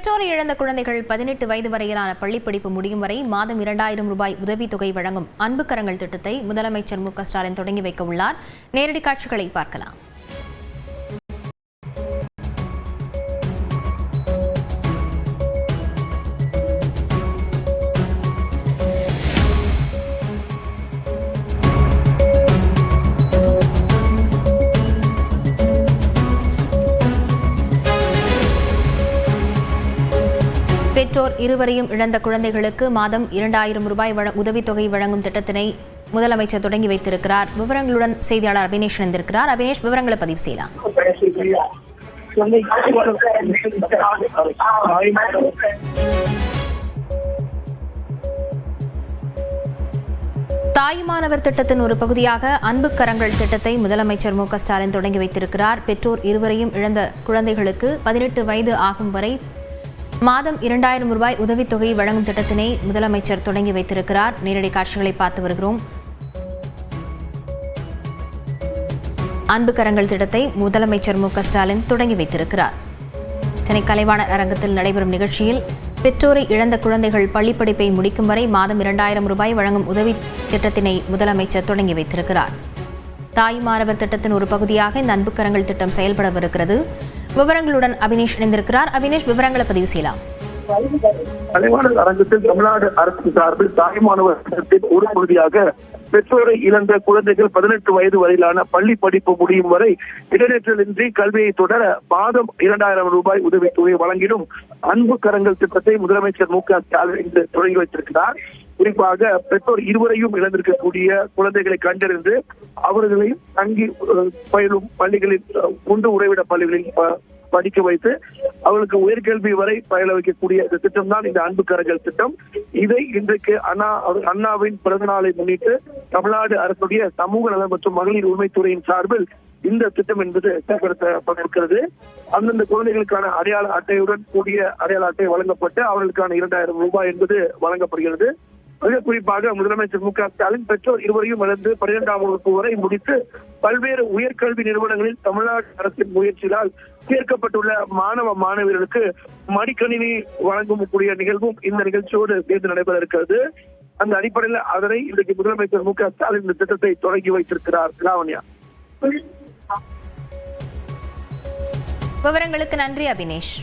பெற்றோரை இழந்த குழந்தைகள் 18 வயது வரையிலான பள்ளிப்படிப்பு முடியும் வரை மாதம் 2000 ரூபாய் உதவித்தொகை வழங்கும் அன்பு கரங்கள் திட்டத்தை முதலமைச்சர் மு க ஸ்டாலின் தொடங்கி வைக்க உள்ளார். நேரடி காட்சிகளை பார்க்கலாம். பெற்றோர் இருவரையும் இழந்த குழந்தைகளுக்கு மாதம் 2000 ரூபாய் உதவித்தொகை வழங்கும் திட்டத்தினை முதலமைச்சர் தொடங்கி வைத்திருக்கிறார். விவரங்களுடன் செய்தியாளர் அபினேஷ் இணைந்திருக்கிறார். அபினேஷ், விவரங்களை பதிவு செய்யலாம். தாயுமானவர் திட்டத்தின் ஒரு பகுதியாக அன்பு கரங்கள் திட்டத்தை முதலமைச்சர் மு க ஸ்டாலின் தொடங்கி வைத்திருக்கிறார். பெற்றோர் இருவரையும் இழந்த குழந்தைகளுக்கு 18 வயது ஆகும் வரை மாதம் 2000 ரூபாய் உதவித்தொகை வழங்கும் திட்டத்தினை முதலமைச்சர் தொடங்கி வைத்திருக்கிறார். நேரடி காட்சிகளை பார்த்து வருகிறோம். அன்பு கரங்கள் திட்டத்தை முதலமைச்சர் மு க ஸ்டாலின் தொடங்கி வைத்திருக்கிறார். சென்னை கலைவாணர் அரங்கத்தில் நடைபெறும் நிகழ்ச்சியில் பெற்றோரை இழந்த குழந்தைகள் பள்ளிப்படிப்பை முடிக்கும் வரை மாதம் 2000 ரூபாய் வழங்கும் உதவி திட்டத்தினை முதலமைச்சர் தொடங்கி வைத்திருக்கிறார். தாய்மானவர் திட்டத்தின் ஒரு பகுதியாக இந்த அன்பு கரங்கள் திட்டம் செயல்படவிருக்கிறது. விவரங்களுடன் அபினேஷ் இணைந்திருக்கிறார். அபினேஷ், விவரங்களை பதிவு செய்யலாம். கலைவாணர் அரங்கத்தில் தமிழ்நாடு அரசு சார்பில் தாய்மானவர் திட்டத்தின் ஒரு பகுதியாக பெற்றோரை இழந்த குழந்தைகள் 18 வயது வரையிலான பள்ளி படிப்பு முடியும் வரை இடைநிற்றலின்றி கல்வியை தொடர மாதம் 2000 ரூபாய் உதவித்தொகை வழங்கிடும் அன்பு கரங்கள் திட்டத்தை முதலமைச்சர் மு க ஸ்டாலின் இன்று தொடங்கி வைத்திருக்கிறார். குறிப்பாக பெற்றோர் இருவரையும் இழந்திருக்கக்கூடிய குழந்தைகளை கண்டறிந்து அவர்களையும் தங்கி பயிலும் பள்ளிகளில் உண்டு உறைவிட பள்ளிகளில் படிக்க வைத்து அவர்களுக்கு உயர்கல்வி வரை பயில வைக்கக்கூடிய இந்த திட்டம் தான் இந்த அன்பு கரங்கள் திட்டம். இதை இன்றைக்கு அண்ணாவின் பிறந்த நாளை முன்னிட்டு தமிழ்நாடு அரசுடைய சமூக நலன் மற்றும் மகளிர் உரிமைத்துறையின் சார்பில் இந்த திட்டம் என்பது செயல்படுத்தப்பட்டிருக்கிறது. அந்தந்த குழந்தைகளுக்கான அடையாள அட்டையுடன் கூடிய அடையாள அட்டை வழங்கப்பட்டு அவர்களுக்கான 2000 ரூபாய் என்பது வழங்கப்படுகிறது. மிக குறிப்பாக முதலமைச்சர் மு க ஸ்டாலின் பெற்றோர் இருவரையும் இழந்து 12ஆம் வகுப்பு வரை முடித்து பல்வேறு உயர்கல்வி நிறுவனங்களில் தமிழ்நாடு அரசின் முயற்சியால் சேர்க்கப்பட்டுள்ள மாணவ மாணவியர்களுக்கு மடிக்கணினி வழங்கக்கூடிய நிகழ்வும் இந்த நிகழ்ச்சியோடு சேர்ந்து நடைபெற இருக்கிறது. அந்த அடிப்படையில் அதனை இன்றைக்கு முதலமைச்சர் மு க ஸ்டாலின் இந்த திட்டத்தை தொடங்கி வைத்திருக்கிறார். லாவண்யா, விவரங்களுக்கு நன்றி அபினேஷ்.